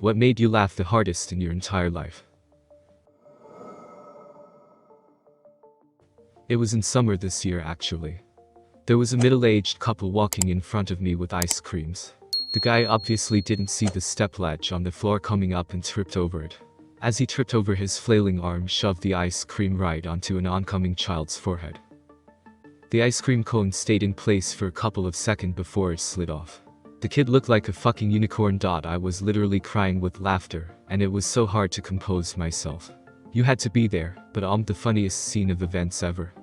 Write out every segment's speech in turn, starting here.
What made you laugh the hardest in your entire life? It was in summer this year actually. There was a middle-aged couple walking in front of me with ice creams. The guy obviously didn't see the step ledge on the floor coming up and tripped over it. As he tripped over, his flailing arm shoved the ice cream right onto an oncoming child's forehead. The ice cream cone stayed in place for a couple of seconds before it slid off. The kid looked like a fucking unicorn. I was literally crying with laughter, and it was so hard to compose myself. You had to be there, but the funniest scene of events ever.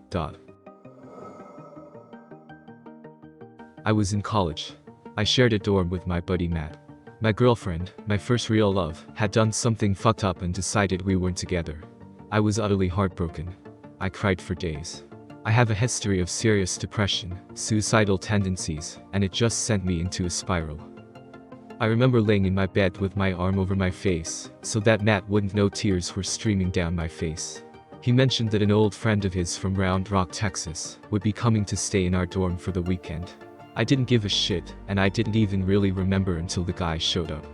I was in college. I shared a dorm with my buddy Matt. My girlfriend, my first real love, had done something fucked up and decided we weren't together. I was utterly heartbroken. I cried for days. I have a history of serious depression, suicidal tendencies, and it just sent me into a spiral. I remember laying in my bed with my arm over my face, so that Matt wouldn't know tears were streaming down my face. He mentioned that an old friend of his from Round Rock, Texas, would be coming to stay in our dorm for the weekend. I didn't give a shit, and I didn't even really remember until the guy showed up.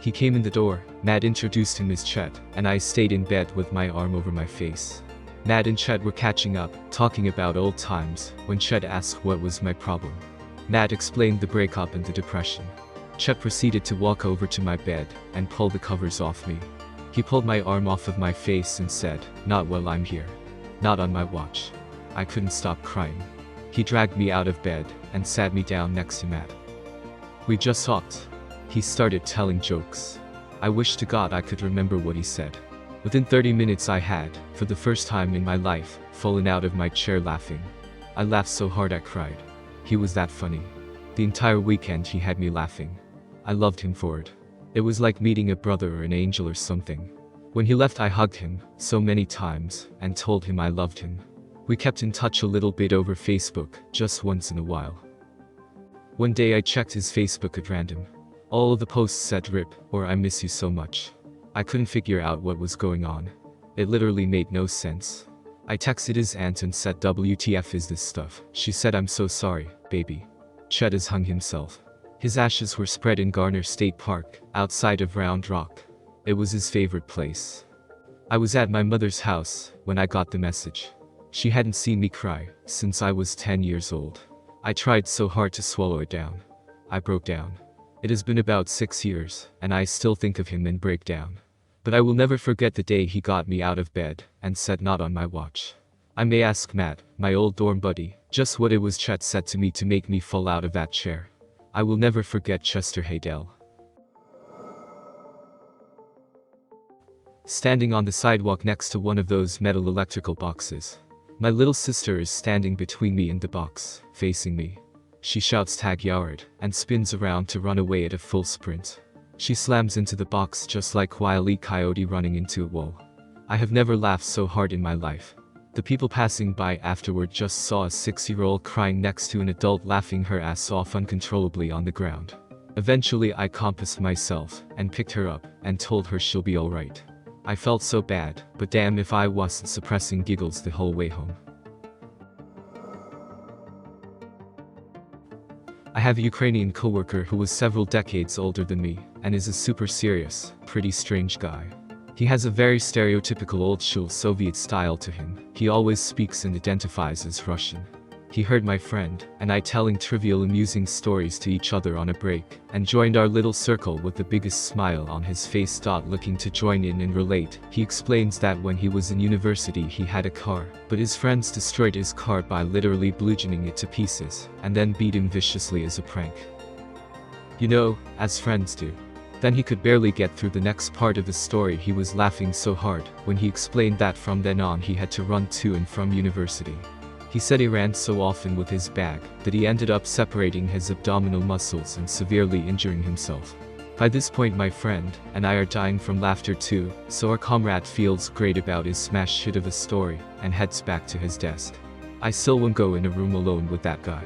He came in the door, Matt introduced him as Chet, and I stayed in bed with my arm over my face. Matt and Chet were catching up, talking about old times, when Chet asked what was my problem. Matt explained the breakup and the depression. Chet proceeded to walk over to my bed and pull the covers off me. He pulled my arm off of my face and said, "Not while I'm here. Not on my watch." I couldn't stop crying. He dragged me out of bed and sat me down next to Matt. We just talked. He started telling jokes. I wish to God I could remember what he said. Within 30 minutes I had, for the first time in my life, fallen out of my chair laughing. I laughed so hard I cried. He was that funny. The entire weekend he had me laughing. I loved him for it. It was like meeting a brother or an angel or something. When he left I hugged him, so many times, and told him I loved him. We kept in touch a little bit over Facebook, just once in a while. One day I checked his Facebook at random. All of the posts said "RIP" or "I miss you so much." I couldn't figure out what was going on. It literally made no sense. I texted his aunt and said, "WTF is this stuff?" She said, "I'm so sorry, baby. Chet has hung himself." His ashes were spread in Garner State Park, outside of Round Rock. It was his favorite place. I was at my mother's house when I got the message. She hadn't seen me cry since I was 10 years old. I tried so hard to swallow it down. I broke down. It has been about 6 years, and I still think of him and break down. But I will never forget the day he got me out of bed and said, "Not on my watch." I may ask Matt, my old dorm buddy, just what it was Chet said to me to make me fall out of that chair. I will never forget Chester Haydell. Standing on the sidewalk next to one of those metal electrical boxes. My little sister is standing between me and the box, facing me. She shouts "Tag Yard" and spins around to run away at a full sprint. She slams into the box just like Wile E. Coyote running into a wall. I have never laughed so hard in my life. The people passing by afterward just saw a 6-year-old crying next to an adult laughing her ass off uncontrollably on the ground. Eventually I composed myself and picked her up and told her she'll be alright. I felt so bad, but damn if I wasn't suppressing giggles the whole way home. I have a Ukrainian coworker who was several decades older than me, and is a super serious, pretty strange guy. He has a very stereotypical old school Soviet style to him. He always speaks and identifies as Russian. He heard my friend and I telling trivial amusing stories to each other on a break, and joined our little circle with the biggest smile on his face. Looking to join in and relate. He explains that when he was in university he had a car, but his friends destroyed his car by literally bludgeoning it to pieces, and then beat him viciously as a prank. You know, as friends do. Then he could barely get through the next part of the story. He was laughing so hard when he explained that from then on he had to run to and from university. He said he ran so often with his bag that he ended up separating his abdominal muscles and severely injuring himself. By this point my friend and I are dying from laughter too, so our comrade feels great about his smash hit of a story and heads back to his desk. I still won't go in a room alone with that guy.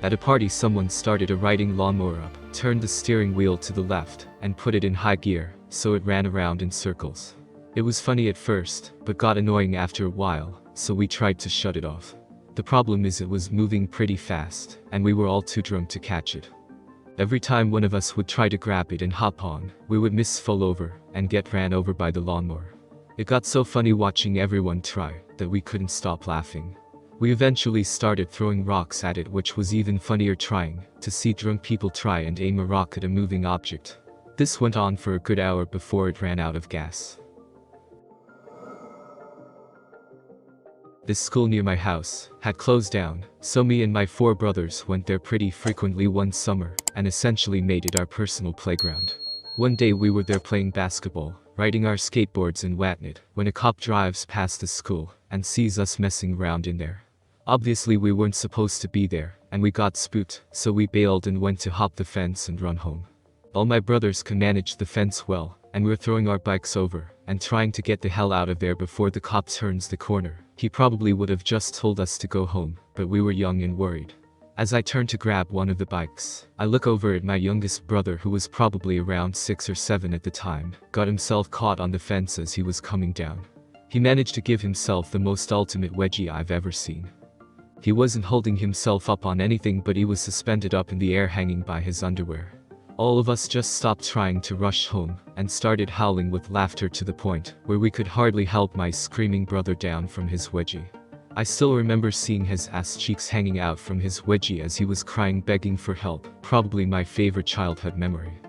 At a party someone started a riding lawnmower up, turned the steering wheel to the left, and put it in high gear, so it ran around in circles. It was funny at first, but got annoying after a while, so we tried to shut it off. The problem is it was moving pretty fast, and we were all too drunk to catch it. Every time one of us would try to grab it and hop on, we would miss, fall over, and get ran over by the lawnmower. It got so funny watching everyone try that we couldn't stop laughing. We eventually started throwing rocks at it, which was even funnier trying to see drunk people try and aim a rock at a moving object. This went on for a good hour before it ran out of gas. This school near my house had closed down, so me and my 4 brothers went there pretty frequently one summer and essentially made it our personal playground. One day we were there playing basketball, riding our skateboards and whatnot, when a cop drives past the school and sees us messing around in there. Obviously we weren't supposed to be there, and we got spooked, so we bailed and went to hop the fence and run home. All my brothers can manage the fence well, and we're throwing our bikes over and trying to get the hell out of there before the cop turns the corner. He probably would have just told us to go home, but we were young and worried. As I turned to grab one of the bikes, I look over at my youngest brother, who was probably around 6 or 7 at the time, got himself caught on the fence as he was coming down. He managed to give himself the most ultimate wedgie I've ever seen. He wasn't holding himself up on anything, but he was suspended up in the air hanging by his underwear. All of us just stopped trying to rush home and started howling with laughter to the point where we could hardly help my screaming brother down from his wedgie. I still remember seeing his ass cheeks hanging out from his wedgie as he was crying, begging for help, probably my favorite childhood memory.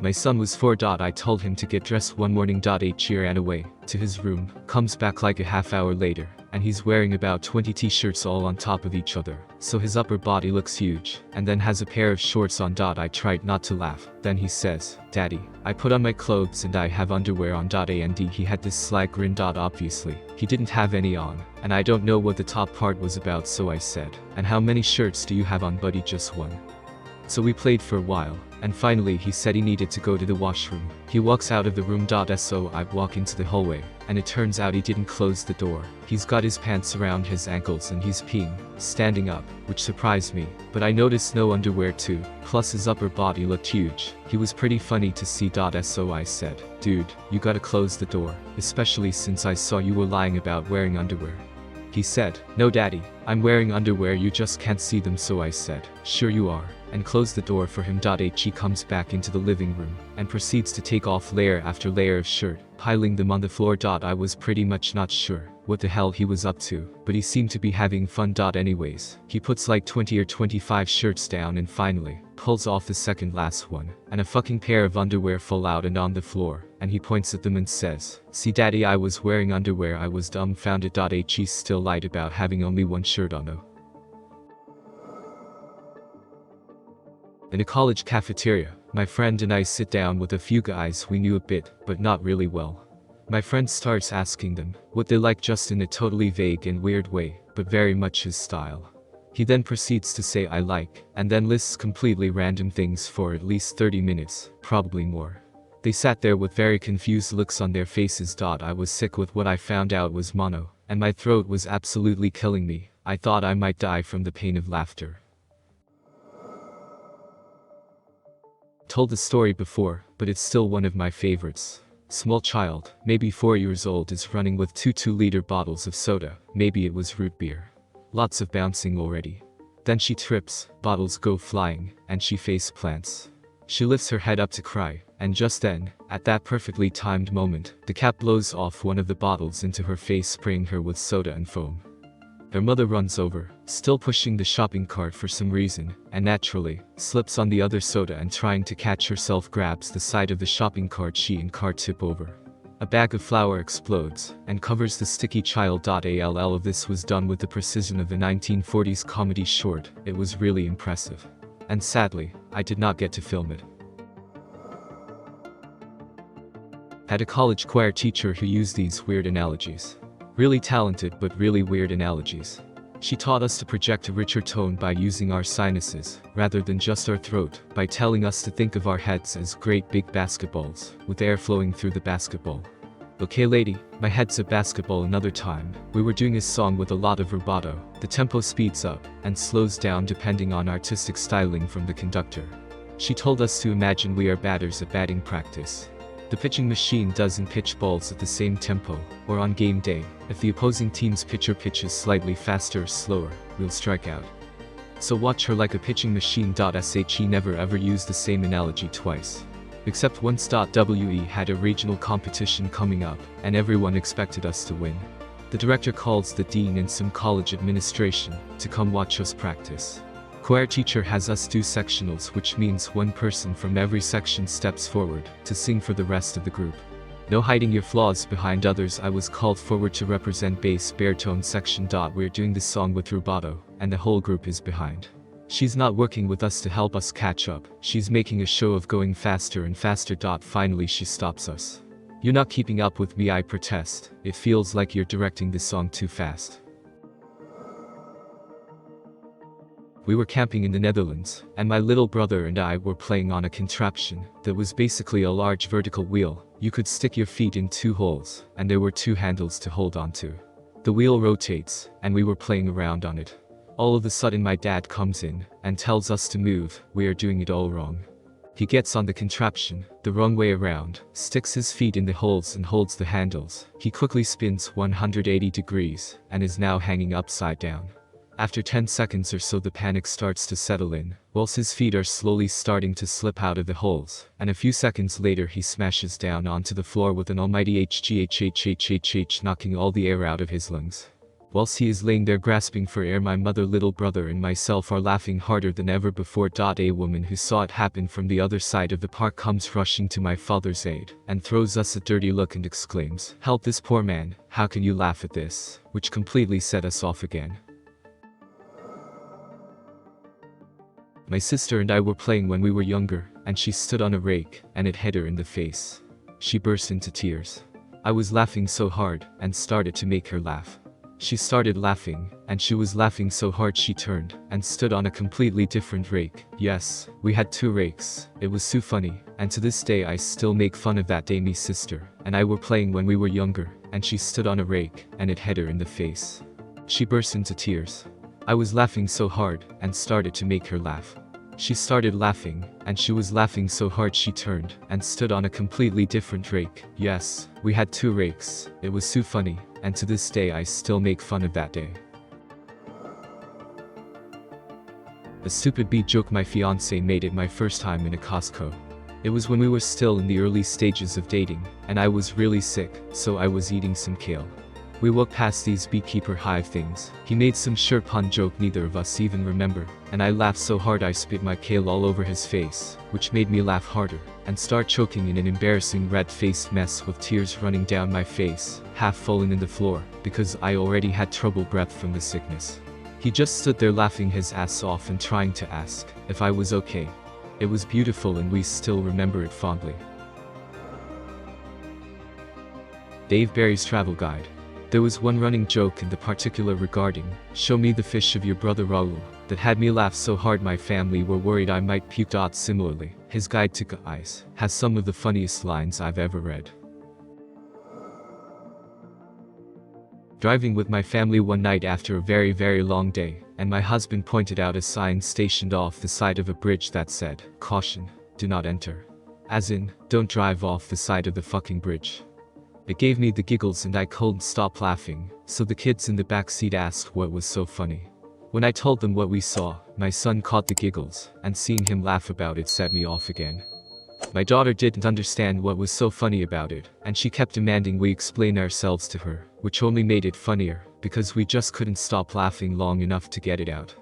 My son was 4. I told him to get dressed one morning. He ran away to his room, comes back like a half hour later, and he's wearing about 20 t-shirts all on top of each other, so his upper body looks huge, and then has a pair of shorts on. I tried not to laugh. Then he says, "Daddy, I put on my clothes and I have underwear on." And he had this sly grin. Obviously, he didn't have any on, and I don't know what the top part was about, so I said, "And how many shirts do you have on, buddy?" "Just one." So we played for a while, and finally he said he needed to go to the washroom. He walks out of the room. So I walk into the hallway, and it turns out he didn't close the door. He's got his pants around his ankles and he's peeing, standing up, which surprised me, but I noticed no underwear too, plus his upper body looked huge. He was pretty funny to see. So I said, "Dude, you gotta close the door, especially since I saw you were lying about wearing underwear." He said, "No daddy, I'm wearing underwear, you just can't see them." So I said, "Sure you are," and closed the door for him. He comes back into the living room and proceeds to take off layer after layer of shirt, piling them on the floor. I was pretty much not sure what the hell he was up to, but he seemed to be having fun. Anyways, he puts like 20 or 25 shirts down and finally pulls off the second last one, and a fucking pair of underwear fall out and on the floor, and he points at them and says, "See daddy, I was wearing underwear." I was dumbfounded. He still lied about having only one shirt on though. In a college cafeteria, my friend and I sit down with a few guys we knew a bit, but not really well. My friend starts asking them what they like, just in a totally vague and weird way, but very much his style. He then proceeds to say "I like," and then lists completely random things for at least 30 minutes, probably more. They sat there with very confused looks on their faces. I was sick with what I found out was mono, and my throat was absolutely killing me. I thought I might die from the pain of laughter. Told the story before, but it's still one of my favorites. Small child, maybe 4 years old, is running with 2 2-liter bottles of soda, maybe it was root beer. Lots of bouncing already. Then she trips, bottles go flying, and she face plants. She lifts her head up to cry, and just then, at that perfectly timed moment, the cap blows off one of the bottles into her face, spraying her with soda and foam. Her mother runs over, still pushing the shopping cart for some reason, and naturally, slips on the other soda and trying to catch herself grabs the side of the shopping cart. She and cart tip over. A bag of flour explodes and covers the sticky child. All of this was done with the precision of a 1940s comedy short. It was really impressive. And sadly, I did not get to film it. Had a college choir teacher who used these weird analogies. Really talented but really weird analogies. She taught us to project a richer tone by using our sinuses, rather than just our throat, by telling us to think of our heads as great big basketballs, with air flowing through the basketball. "Okay lady, my head's a basketball." Another time, we were doing a song with a lot of rubato. The tempo speeds up and slows down depending on artistic styling from the conductor. She told us to imagine we are batters at batting practice. The pitching machine doesn't pitch balls at the same tempo, or on game day, if the opposing team's pitcher pitches slightly faster or slower, we'll strike out. So watch her like a pitching machine. She never ever used the same analogy twice. Except once. We had a regional competition coming up, and everyone expected us to win. The director calls the dean and some college administration to come watch us practice. Choir teacher has us do sectionals, which means one person from every section steps forward to sing for the rest of the group. No hiding your flaws behind others. I was called forward to represent bass baritone section. We're doing this song with rubato, and the whole group is behind. She's not working with us to help us catch up, she's making a show of going faster and faster. Finally she stops us. You're not keeping up with me, I protest. It feels like you're directing this song too fast. We were camping in the Netherlands, and my little brother and I were playing on a contraption that was basically a large vertical wheel. You could stick your feet in 2 holes, and there were 2 handles to hold onto. The wheel rotates, and we were playing around on it. All of a sudden my dad comes in and tells us to move. We are doing it all wrong. He gets on the contraption the wrong way around, sticks his feet in the holes and holds the handles. He quickly spins 180 degrees and is now hanging upside down. After 10 seconds or so the panic starts to settle in, whilst his feet are slowly starting to slip out of the holes, and a few seconds later he smashes down onto the floor with an almighty HGHHHHH, knocking all the air out of his lungs. Whilst he is laying there grasping for air, my mother, little brother and myself are laughing harder than ever before. A woman who saw it happen from the other side of the park comes rushing to my father's aid and throws us a dirty look and exclaims, "Help this poor man, how can you laugh at this?" Which completely set us off again. My sister and I were playing when we were younger, and she stood on a rake, and it hit her in the face. She burst into tears. I was laughing so hard, and started to make her laugh. She started laughing, and she was laughing so hard she turned, and stood on a completely different rake. Yes, we had 2 rakes. It was so funny, and to this day I still make fun of that day. Me sister and I were playing when we were younger, and she stood on a rake, and it hit her in the face. She burst into tears. I was laughing so hard, and started to make her laugh. She started laughing, and she was laughing so hard she turned, and stood on a completely different rake. Yes, we had 2 rakes. It was so funny, and to this day I still make fun of that day. A stupid beat joke. My fiancé made it my first time in a Costco. It was when we were still in the early stages of dating, and I was really sick, so I was eating some kale. We walked past these beekeeper hive things. He made some sure pun joke neither of us even remember, and I laughed so hard I spit my kale all over his face, which made me laugh harder, and start choking in an embarrassing red-faced mess with tears running down my face, half falling in the floor, because I already had trouble breath from the sickness. He just stood there laughing his ass off and trying to ask if I was okay. It was beautiful and we still remember it fondly. Dave Barry's Travel Guide. There was one running joke in the particular regarding, "Show me the fish of your brother Raul," that had me laugh so hard my family were worried I might puke. Similarly, his guide to Eyes has some of the funniest lines I've ever read. Driving with my family one night after a very long day, and my husband pointed out a sign stationed off the side of a bridge that said, "Caution, do not enter." As in, don't drive off the side of the fucking bridge. It gave me the giggles and I couldn't stop laughing, so the kids in the back seat asked what was so funny. When I told them what we saw, my son caught the giggles, and seeing him laugh about it set me off again. My daughter didn't understand what was so funny about it, and she kept demanding we explain ourselves to her, which only made it funnier, because we just couldn't stop laughing long enough to get it out.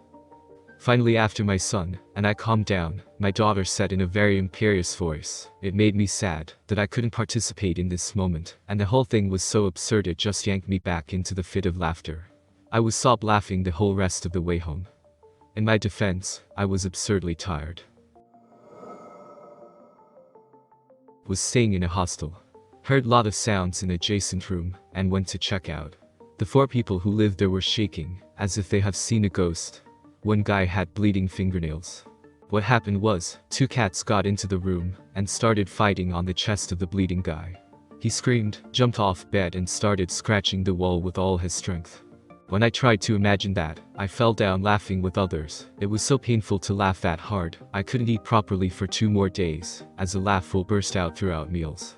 Finally, after my son and I calmed down, my daughter said in a very imperious voice, "It made me sad that I couldn't participate in this moment, and the whole thing was so absurd it just yanked me back into the fit of laughter." I was sob laughing the whole rest of the way home. In my defense, I was absurdly tired. Was staying in a hostel. Heard lot of sounds in adjacent room, and went to check out. The 4 people who lived there were shaking, as if they have seen a ghost. One guy had bleeding fingernails. What happened was, 2 cats got into the room, and started fighting on the chest of the bleeding guy. He screamed, jumped off bed and started scratching the wall with all his strength. When I tried to imagine that, I fell down laughing with others. It was so painful to laugh that hard, I couldn't eat properly for 2 more days, as a laugh will burst out throughout meals.